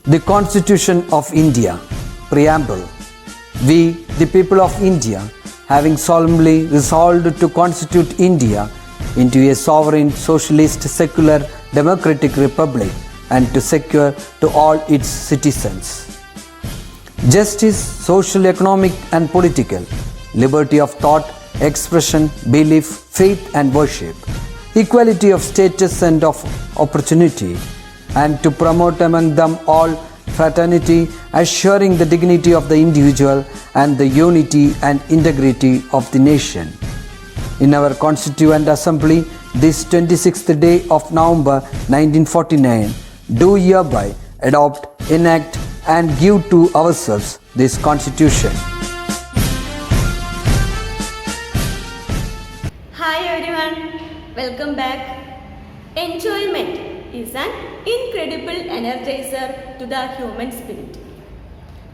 The Constitution of India, Preamble. We, the people of India, having solemnly resolved to constitute India into a sovereign, socialist, secular, democratic republic and to secure to all its citizens justice, social, economic and political, liberty of thought, expression, belief, faith and worship, equality of status and of opportunity, and to promote among them all fraternity, assuring the dignity of the individual and the unity and integrity of the nation. In our Constituent Assembly, this 26th day of November 1949, do hereby adopt, enact and give to ourselves this Constitution. Hi everyone, welcome back. Enjoyment is an incredible energizer to the human spirit.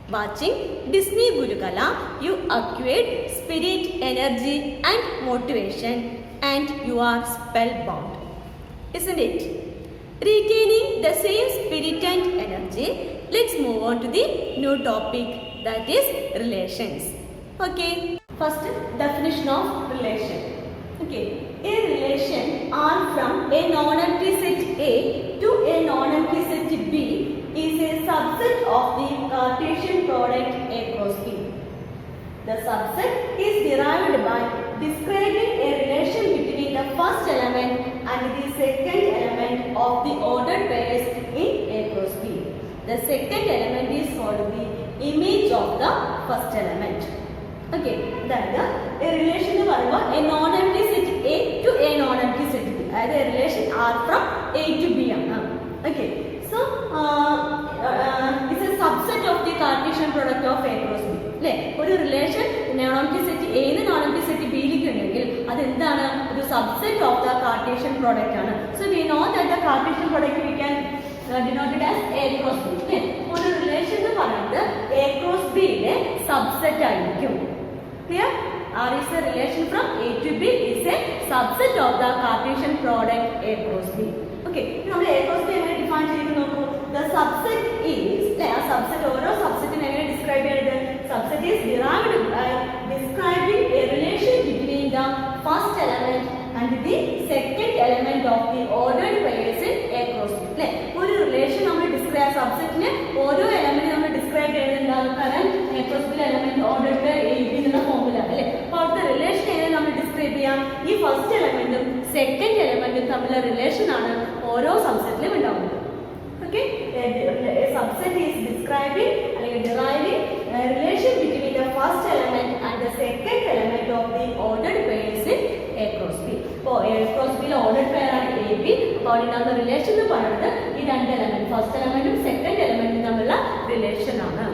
Watching Disney Gurukala, you acquire spirit, energy and motivation and you are spellbound, isn't it? Retaining the same spirit and energy, let's move on to the new topic, that is relations. Okay, first definition of relation. Okay, a relation R from a non-empty set A to a non-empty set B is a subset of the Cartesian product A cross B. The subset is derived by describing a relation between the first element and the second element of the ordered pairs in A cross B. The second element is called the image of the first element. Okay, that a relation എന്ന് പറയുമ്പോൾ a non-empty set A to a non-empty set B. അതായത് a relation R from A to B ആണ്. Okay, so it's a subset of the Cartesian product of A cross B. അല്ലേ, ഒരു relation non-empty set A ന്ന് non-empty set B ലേക്ക് ഉണ്ടെങ്കിൽ അതെന്താണ്, ഒരു subset of the Cartesian product ആണ്. So we know that the Cartesian product we can denoted as A cross B. അല്ലേ, ഒരു relation എന്ന് പറയുന്നത് A cross B യുടെ subset ആയിരിക്കും. Clear? R is a relation from A to B is a subset of the Cartesian product A cross B. Okay, നമ്മൾ A cross B എങ്ങനെ define ചെയ്തു നോക്കൂ. The subset is, a subset ഓരോ സബ്സെറ്റിനെ എങ്ങനെ describe ചെയ്യുന്നത്? Subset is derived by describing a relation between the first element and the second element of the ordered pairs in A cross B. അല്ലേ, ഒരു relation നമ്മൾ describe സബ്സെറ്റിനെ ഓരോ element നമ്മൾ describe ചെയ്യുന്നുണ്ടാകും. കാരണം A cross B element ordered pair A B എന്നുള്ള formula അല്ലേ. അപ്പോൾ അവിടുത്തെ റിലേഷൻ എങ്ങനെ നമ്മൾ ഡിസ്ക്രൈബ് ചെയ്യാം? ഈ ഫസ്റ്റ് എലമെന്റും സെക്കൻഡ് എലമെന്റും തമ്മിലുള്ള റിലേഷൻ ആണ് ഓരോ സബ്സെറ്റിലും ഉണ്ടാവുന്നത്. Okay, a subset is describing അല്ലെങ്കിൽ deriving a relation between the first element and the second element of the ordered pairs in A cross B. അപ്പോൾ A cross B യിലെ ordered pair ആണ് A B. അപ്പോൾ അതിനുള്ള relation എന്ന് പറയുന്നത് ഈ രണ്ട് എലമെന്റ്, ഫസ്റ്റ് എലമെന്റും സെക്കൻഡ് എലമെന്റും തമ്മിലുള്ള റിലേഷൻ ആണ്.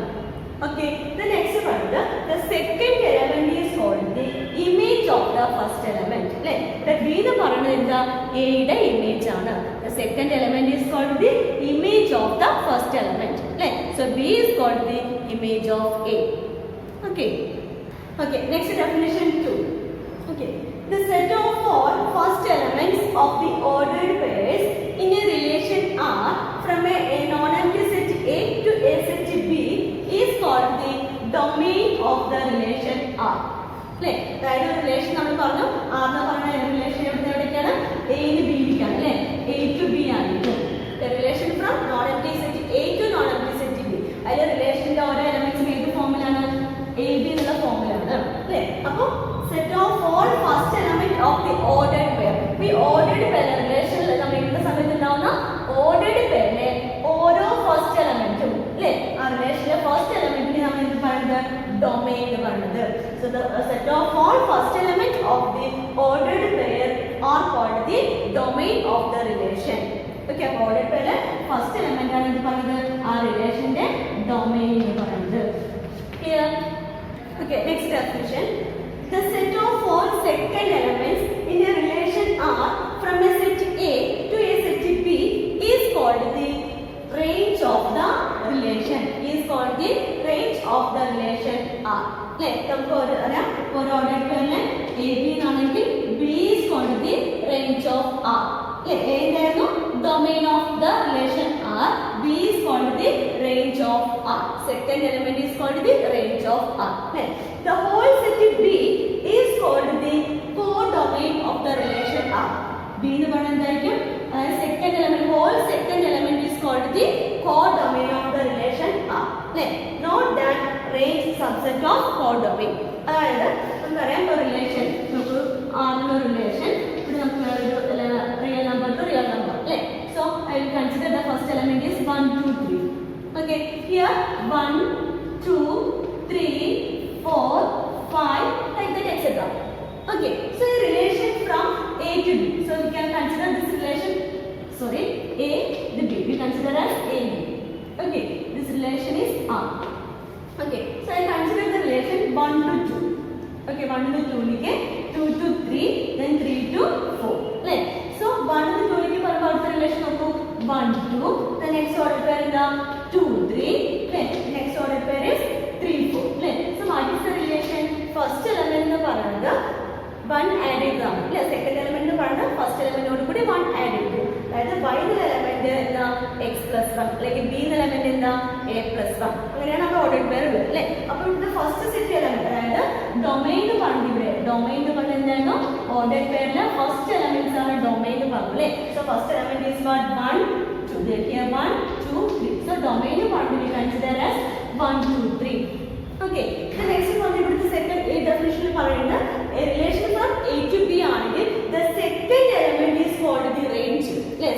Okay, the next പറയുന്നത് the second element is called the image of the first element. അല്ലേ, ഇവിടെ B എന്ന് പറയുന്നത് എന്താ, A യുടെ ഇമേജ് ആണ്. The second element is called the image of the first element. അല്ലേ, so B is called the image of A. Okay, okay, next definition 2. Okay, the set of all first elements of the ordered pairs in a relation R from a non-empty set A to a set B is called the domain of the relation R. അല്ലേ, അതായത് ഒരു relation നമ്മൾ പറഞ്ഞു R എന്ന് പറഞ്ഞ relation എവിടെയാണ്, A ന് B ലേക്കാണ് അല്ലേ, A to B ആയിരിക്കും. The relation from non-empty set A to non-empty set B. അതിലെ റിലേഷന്റെ ഓരോ എലമെന്റ്സും ഏത് ഫോമിലാണ്, A B എന്നുള്ള ഫോമിലാണ് അല്ലേ. അപ്പോൾ set of all first element of the ordered pair. ഈ ordered pair റിലേഷനിൽ നമ്മൾ എഴുതുന്ന സമയത്ത് ഉണ്ടാവുന്ന ordered pairലെ ഓരോ ഫസ്റ്റ് എലമെന്റും അല്ലേ, ആ റിലേഷനിലെ ഫസ്റ്റ് എലമെന്റിനെ നമ്മൾ എന്ത് പറയുന്നത്, ഡൊമെയിൻ എന്ന് പറയുന്നത്. So the set of all first element of the ordered pair are called the domain of the relation. Okay, അപ്പോൾ ordered pairലെ ഫസ്റ്റ് എലമെന്റ് ആണ് എന്ത് പറയുന്നത്, ആ റിലേഷന്റെ ഡൊമെയിൻ എന്ന് പറയുന്നത്. Clear? Okay, next definition. The set of all second elements in a relation R from a set A to a set B is called the range of the relation. Is called the range of the relation R. അല്ലേ, നമുക്ക് ഒരു order പെയറിലെ A B എന്നാണെങ്കിൽ B is called the range of R. A എന്തായിരുന്നു, domain of the relation R. B is called the range second element is called the range of R. The whole set B is called the codomain of the relation R. B എന്ന് പറഞ്ഞാൽ എന്തായിരിക്കും? Second element, whole second element is called the codomain of the relation R. Note that range subset of codomain. അതായത് നമുക്കറിയാം ഒരു relation, നമുക്ക് R എന്ന relation, ഇവിടെ നമുക്ക് ഒരു real number two real number അല്ലേ. So I will consider the first element is 1, 2, 3. Okay, here 1, 2, 3, 4, 5, like that, etc. Okay, so a relation from A to B. So we can consider this relation, sorry, A, the B, we consider as A, B. Okay, this relation is R. Okay, so I consider the relation 1 to 2. Okay, 1 to 2 like 2 to 3, then 3 to 4. Right? So 1 to 2 like what relation of 1 2, the next order pair is 2 3, right? Next order pair is 3 4. Right? So what is the relation? First element nu parayana 1 added down. Second element nu parayana first element odu kudi 1 added to. അതായത് y എന്ന element എന്താ x plus 1, അല്ലെങ്കിൽ b എന്ന element എന്താ a plus 1. അങ്ങനെയാണ് നമ്മുടെ order pair ഉള്ളത് അല്ലേ. അപ്പോൾ ഇവിടെ ഫസ്റ്റ് സെറ്റ് എലമെന്റ്, അതായത് ഡൊമൈൻ എന്ന് പറഞ്ഞു, ഇവിടെ ഡൊമൈൻ എന്ന് പറഞ്ഞാൽ എന്താണോ ഓർഡർ പെയറിലെ ഫസ്റ്റ് എലമെന്റ്സ് ആണ് ഡൊമൈൻ എന്ന് പറഞ്ഞു അല്ലേ. So first element is what 1 2, here 1 2 3. So domain പറഞ്ഞു we consider as 1 2 3. Okay, the next one ഇവിടുത്തെ സെക്കൻഡ് ഡെഫിനിഷനിൽ പറയുന്നത് a relation from A to B ആണെങ്കിൽ the second element is called the range.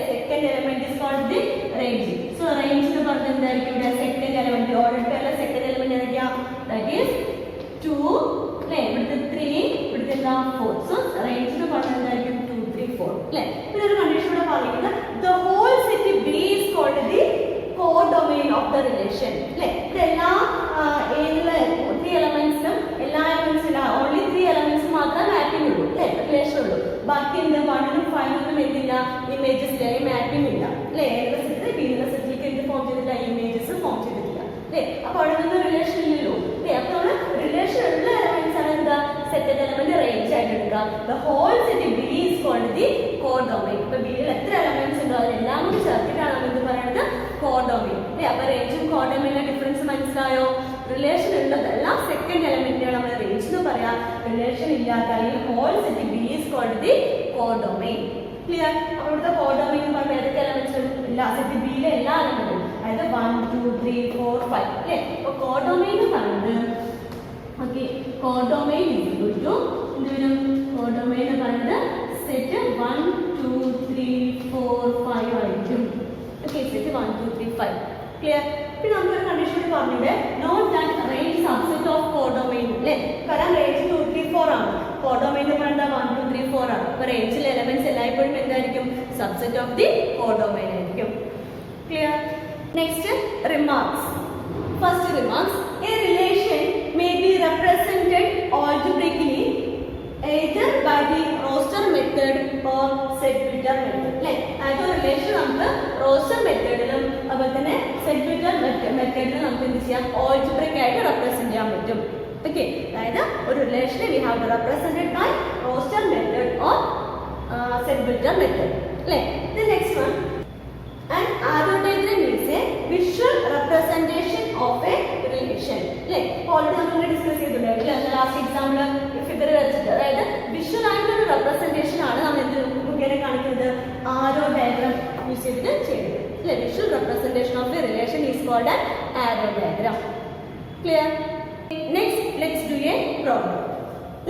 Second element is called the range. So range എന്ന് പറഞ്ഞാൽ എന്തായിരിക്കും? ഇവിടെ second element, order pair second element ഏതൊക്കെയാ? That is 2, അല്ലേ, ഇവിടുത്തെ 3, ഇവിടുത്തെ 4. So range എന്ന് പറഞ്ഞാൽ എന്തായിരിക്കും? 2 3 4 അല്ലേ. പിന്നെ ഒരു കണ്ടീഷൻ ഇവിടെ പറയുന്നത് the whole set B is called the codomain of the relation. അല്ലേ, ഇതെല്ലാ ത്രീ എലമെന്റ്സും എല്ലാ എലമെന്റ്സിലും ഓൺലി 3 എലമെന്റ്സ് മാത്രമേ മാപ്പിംഗ് ഉള്ളൂ അല്ലേ, റിലേഷൻ ഉള്ളൂ. ബാക്കി എന്താ 1 5 എന്തില്ല, ഇമേജസ് മാപ്പിംഗ് ഇല്ല അല്ലേ. ഏതൊക്കെ സെറ്റ് ബി എന്ന സെറ്റിലേക്ക് എന്ത് ഫോം ചെയ്തില്ല, ഇമേജസ് ഫോം ചെയ്തിട്ടില്ല അല്ലേ. അപ്പോൾ അവിടെ നിന്ന് റിലേഷൻ ഇല്ലല്ലോ അല്ലേ. അപ്പോൾ നമ്മൾ റിലേഷൻ ഉള്ള എലമെന്റ്സ് ആണ് എന്താ സെക്കൻഡ് എലമെന്റ് റേഞ്ച് ആയിട്ട് എടുക്കുക. The whole set B is called the codomain. ഇപ്പോൾ ബിയിൽ എത്ര എലമെന്റ്സ് ഉണ്ടോ അതെല്ലാം കൂടി ചേർത്തിട്ടാണ് നമ്മൾ എന്ത് പറയുന്നത് കോഡൊമൈൻ അല്ലേ. അപ്പോൾ റേഞ്ചും കോഡൊമൈനിലെ ഡിഫറൻസ് മനസ്സിലായോ? റിലേഷൻ ഉള്ളതെല്ലാം സെക്കൻഡ് എലമെന്റിനാണ് നമ്മൾ റേഞ്ച് എന്ന് പറയാം. റിലേഷൻ ഇല്ലാത്ത അല്ലെങ്കിൽ whole set B is called the codomain. Clear? അവിടുത്തെ കോഡൊമൈൻ എന്ന് പറയുമ്പോൾ ഏതൊക്കെ എലമെന്റ്സ് ഇല്ല, സെറ്റ് ബിയിലെ എല്ലാ എലമെന്റും, അതായത് 1 2 3 4 5 അല്ലേ. അപ്പോൾ കോഡൊമൈൻ എന്ന് പറയുന്നത് okay, codomain is equal to എന്തുവരും? കോഡൊമൈൻ എന്ന് പറയുന്നത് സെറ്റ് 1 2 3 4 5 ആയിരിക്കും. Okay, set 1 2 3 5. ക്ലിയർ? പിന്നെ നമ്മളൊരു കണ്ടീഷൻ പറഞ്ഞിവിടെ not that range subset of codomain അല്ലേ. കാരണം റേഞ്ച് 2 3 4 ആണ്, കോഡൊമൈൻ എന്ന് പറയുന്നത് 1 2 3 4 ആണ്. അപ്പോൾ റേഞ്ചിലെ എലമെന്റ്സ് എല്ലായ്പ്പോഴും എന്തായിരിക്കും? സബ്സെറ്റ് ഓഫ് ദി കോഡൊമൈൻ ആയിരിക്കും. Clear? Next remarks. First remarks, A relation may be represented algebraically either by the roster method or set-builder method. Like അതായത് റിലേഷൻ നമുക്ക് റോസ്റ്റർ മെത്തേഡിലും അതുപോലെ തന്നെ set-builder മെത്തേഡിലും നമുക്ക് എന്ത് ചെയ്യാം? ഓൾജിബ്രിക് ആയിട്ട് റെപ്രസെന്റ് ചെയ്യാൻ പറ്റും. ഓക്കെ, അതായത് ഒരു റിലേഷനെ we have to represented by roster method or set-builder method. അല്ലേ. The next one, an arrow diagram is a visual representation of a relation. അല്ലേ, ഓൾറെഡി നമ്മൾ ഡിസ്കസ് ചെയ്തിട്ടുണ്ടായിരുന്നു അല്ലേ, ലാസ്റ്റ് എക്സാമ്പിൾ ഫിഗർ വെച്ചിട്ട്. അതായത് വിഷ്വൽ ആയിട്ടുള്ള റെപ്രസെന്റേഷൻ ആണ് നമ്മൾ എന്ത് മുഖേന കാണിക്കുന്നത്? ആരോ ഡയഗ്രാം യൂസ് ചെയ്തിട്ട് ചെയ്യുന്നത് അല്ലേ. Visual representation of a relation is called an arrow diagram. Clear? Next let's do a problem.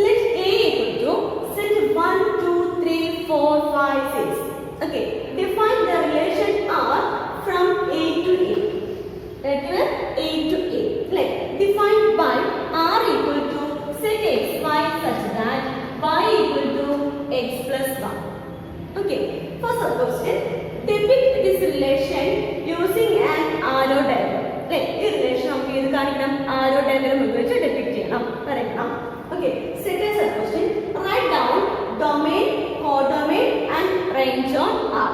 Let A equal to set 1 2 3 4 5 6. Okay, define the relation R from A to A. A to A. Like defined by R equal to set x y such that y equal to x plus 1. Okay, first question, depict this relation using an arrow diagram. Like this relation നമുക്ക് ഇത് കാണിക്കണം, arrow diagram ഉപയോഗിച്ച് depict ചെയ്യണം, വരയ്ക്കണം. Okay, second question, write down domain, codomain and range on R.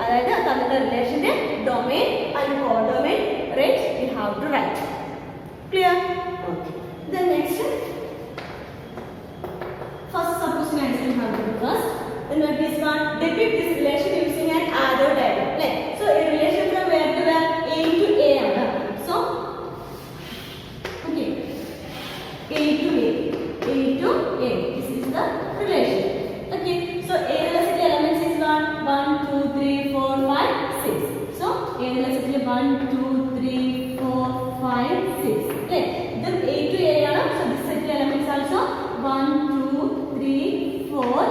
അതായത് തന്നിട്ടുള്ള റിലേഷന്റെ domain and codomain range we have to write. Clear? Okay. Then next, first supposing answer we have to do first. Then what is one? Depict this relation using an arrow diagram. So a relation from where to where? A to A ആണ്. So എന്നുള്ള സെറ്റിൽ 1 2 3 4 5 6 അല്ലേ ഇത് A to A ആണ് so this set elements also 1 2 3 4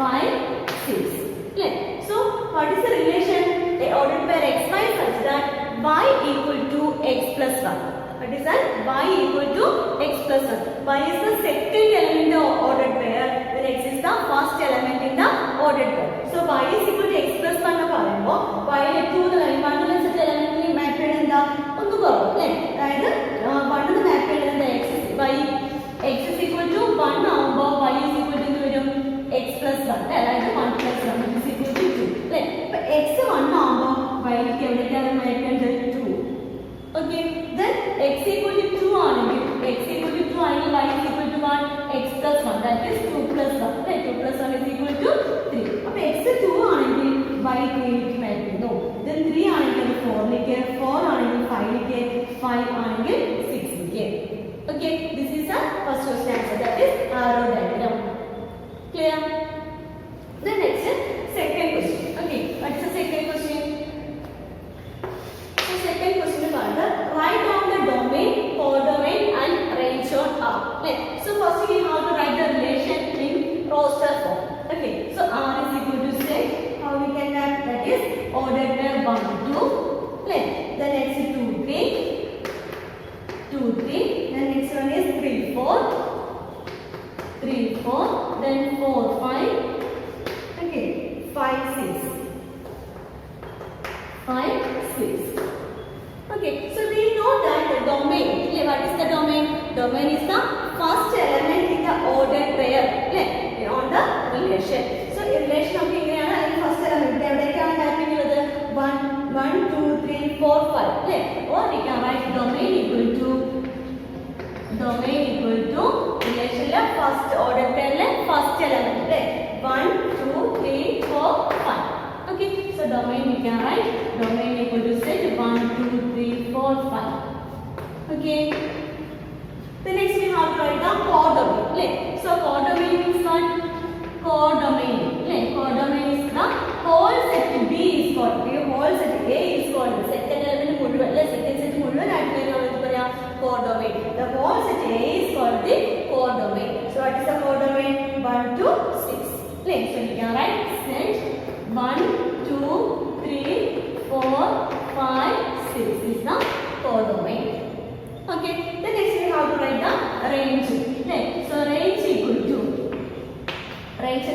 5 6 അല്ലേ so what is the relation A ordered pair xy such that y equal to x plus 1. What is that? Y equal to x plus 1. Y is the second element in the ordered pair, then x is the first element in the ordered pair. So y is equal to x plus 1 എന്ന് പറയുമ്പോൾ y ലെ 2 എന്ന് പറയുമ്പോൾ 1 ലെ set എലമെന്റിനെ മാപ്പ് ചെയ്യുന്നത് എന്താ ഒന്ന് കുറവ് അല്ലേ അതായത് 1 എന്ന് മാപ്പ് ചെയ്യുന്നത് y x is equal to 1 ആവുമ്പോൾ y is equal to എന്ത് വരും x plus 1 അതായത് 1 plus 1 is equal to 2 അല്ലേ അപ്പോൾ x 1 ആവുമ്പോൾ y ക്ക് എവിടേക്കാണ് മാപ്പ് ചെയ്യുന്നത് 2. Okay, then x equal to 2 ആണെങ്കിൽ x equal to 2 ആണെങ്കിൽ y is equal to 1 x plus 1 that is 2 plus 1 right 2 plus 1 is equal to 3 അപ്പോൾ x 2 ആണെങ്കിൽ y 3 ലേക്ക് മാപ്പ് ചെയ്യുന്നു then 3 ആണെങ്കിൽ 4 ലേക്ക് 4 ആണെങ്കിൽ 5 ലേക്ക് 5 ആണെങ്കിൽ 6 ലേക്ക് okay this is the first question answer that is arrow diagram clear then next second question okay what is the second question second question is write down the domain, codomain and range on R. Okay. So first we have to write the relation in roster form. Okay. So R is equal to set. How we can write that is ordered pair 1 2. Okay. The next is 2 3. 2 3. The next one is 3 4. 3 4. Then 4 5. Okay. 5 6. 5 6. Okay, so we know that the domain, what is the domain? Domain is the first element in the ordered pair, on the relation. So in relation of the first element, mapping 1, 1, 2, 3, 4, 5. Or we can write domain equal to relation first ordered pair first element. 1, 2, 3, 4, 5. Okay, so domain we can write domain equal to set 1, 2, 3, 4, 5. Okay. The next we have to write the codomain. So codomain means what? Codomain. Codomain is the whole set B is called. The whole set A is called. Second element മുഴുവൻ second set മുഴുവൻ ആയിട്ട് നമ്മൾ പറയാം codomain. The whole set A is called the codomain. So what is the codomain? 1 to 6. So we can write set 1, 2, 3, 4, 5, 6 is the codomain. Okay, then next we have to write the range. So range equal to range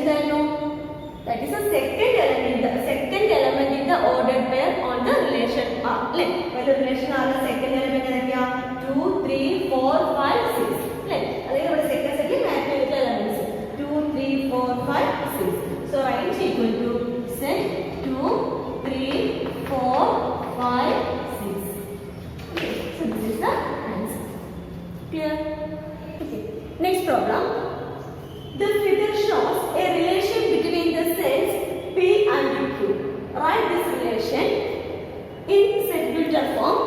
that is the second element in the ordered pair on the relation R. When the relation R the second element is 2, 3, 4, 5, 6. That is second set mathematical elements 2, 3, 4, 5, 6. So range equal to set 2, 3, 4, 5, 6. Okay, so this is the answer. Clear? Okay. Next problem. The figure shows a relation between the sets P and Q. Write this relation in set builder form.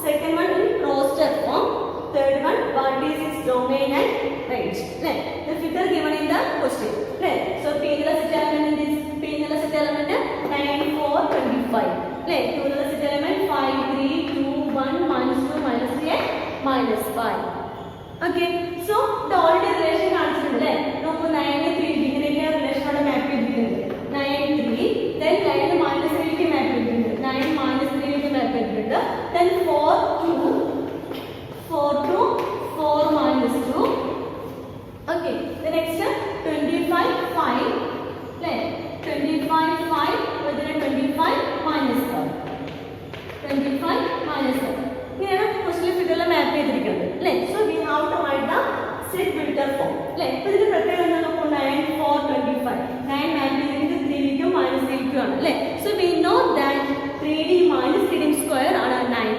Second one in roster form. Third one, what is its domain and range? The figure given in the question. So P is the set element in this. P is the set element 9, 4, 25. 2 is the set element 5, 3, 2, 1, minus 2, minus 3 and minus 5. Okay. So the already relation answer is 9, 3, relation on a map 9, 3. Then 9 minus 3 map 9 minus 3 map then 4, 2. 4 to 4 minus 2. Okay, the next step 25, 5. 25, 5. Then 25 minus 5. 25 minus 5. Here, question figure map. So we have to write the set builder form. So this is 9, 4, 25. 9 map is 3 minus 3. So we know that 3D minus 3D square are 9.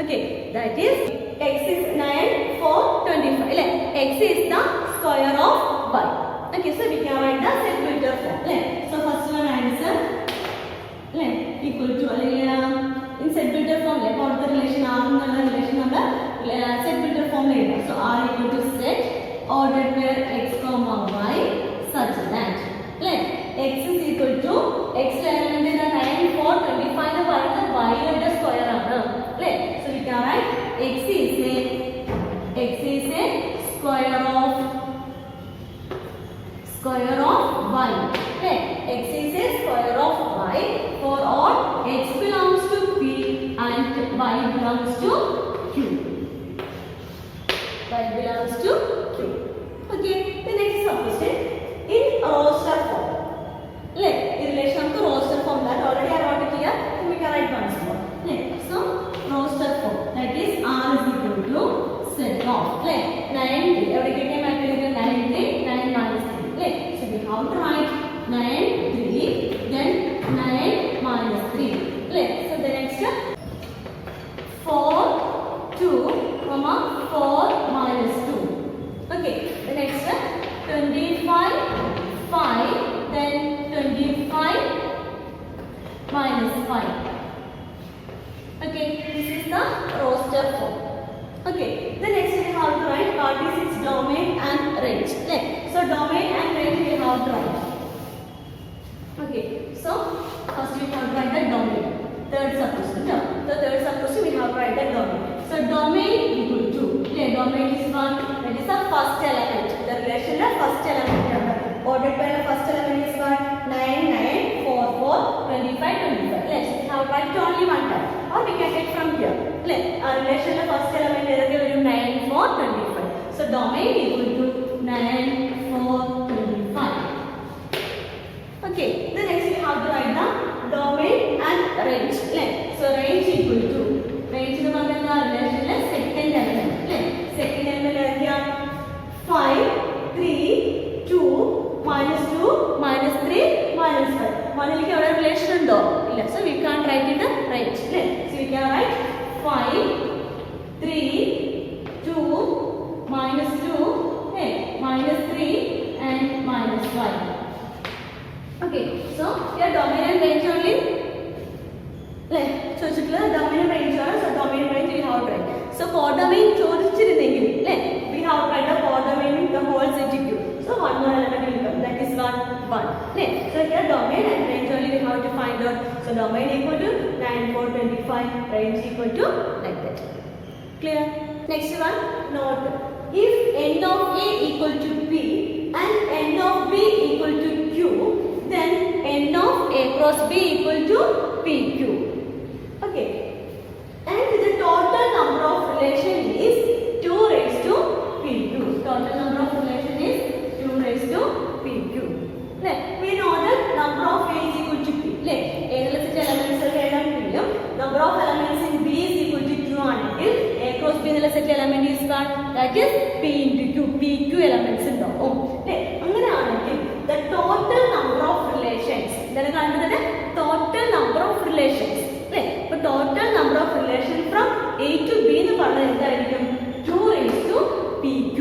Okay, that is x is 9, 4, 25. X is the square of y. Okay, so we can write the set builder form. So first one answer equal to in set builder form what the relation R relation number set builder form. So R equal to set ordered pair x comma y such that x is equal to x element in the 9, 4, 25 y Y belongs to Q. Y belongs to Q. Okay, the next question. In roster form. In relation to roster form, that already I wrote it here. We can write once more. So, roster form. That is R is equal to set of 9, every game I will get 9 minus 3. So we have to write 9, 3, then 9 minus 3. So the next step 4, 2, 4 minus 2. Okay, the next step 25, 5, then 25 minus 5. Okay, this is the roster form. Okay, the next we have to write Cartesian its domain and range. So domain and range we have to write. Okay, so first we have to write the domain. Third subquestion. The third subquestion we have to write the domain. So domain equal to. Domain is one. That is the first element. The relation of first element. Ordered by the first element is what? 9, 9, 4, 4, 25, 25. Let's have write it only one time. Or we can take from here. Our relation of first element is 9, 4, 25. So domain equal to 9, 4, 25. Okay. The next we have to write the domain and range. So range equal to range in the relation is second element. Second element is 5, 3, 2, minus 2, minus 3, minus 5. One relation so we can't write in the range. So we can write 5, 3, 2, minus 2, minus 3 and minus 5. Okay, so here domain and range only. So domain and range so domain and range we have to write. So codomain we have to write the codomain with the whole set Q. So one more element will come, that is 1. So here domain and range only we have to find out. So domain equal to 9, 4, 25, range equal to like that. Clear? Next one, note. If end of A equal to P and end of B equal to Q, then end of A cross B equal to PQ. Okay. And the total number of relation is 2 raised to PQ. Total number of relation is 2 raised to PQ. We know that number of A is equal to P. Number of elements in B is equal to Q until A cross B set element is what? That is P into Q. PQ elements in the the total number of relations. Total number of relations. But total number of relations from A to B is 2 raised to PQ.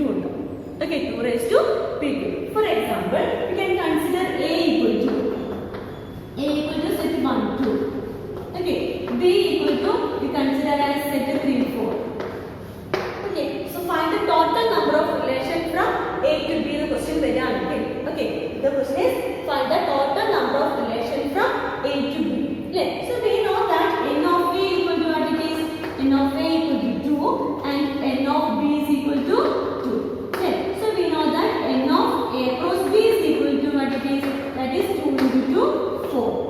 Okay, 2 raised to PQ. For example, we can consider A equal to set 1, 2. Okay, B equal to we consider as set 3, 4. Okay, so find the total number of relations from A to B. The question very okay, the question is find the total number of relations from A to B. So we know that n of A equal to what it is? N of A equal to 2 and n of B is equal to 2. So we know that n of A cross B is equal to what it is? That is 2 into 2, 4.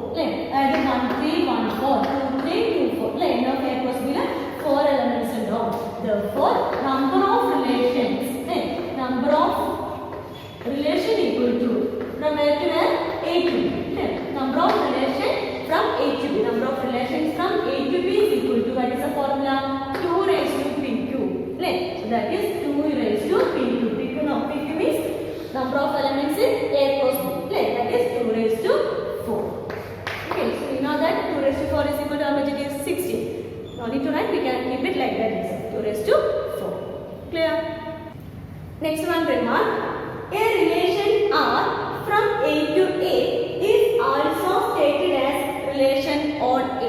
Add 1, 3, 1, 4, 2, 3, 2, 4. N of A cross B is 4 elements and all. Therefore, number of relations, number of relation equal to from where to where? A to B. Number of relation from A to B. Number of relations from A to B is equal to what is the formula? 2 raised to PQ. So that is 2 raised to PQ. PQ means number of elements in A cross B. That is 2 raised to 4. Okay, so we know that 2 raised to 4 is equal to how much it is? 16. No need to write, we can keep it like that. 2 raised to 4. Clear? Next one remark. A relation R from A to A is also stated as relation on A.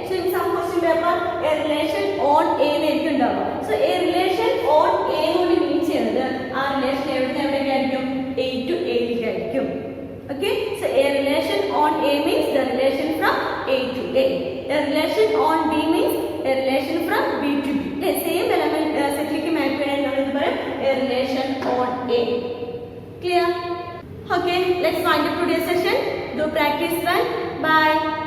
So in some question paper, a relation on A so a relation on A only means our relation A to A. Okay, so a relation on A means the relation from A to A. A relation on B means a relation from B to B. Same element a relation on A. Clear? Okay, let's find the today's session. Do practice well. Bye.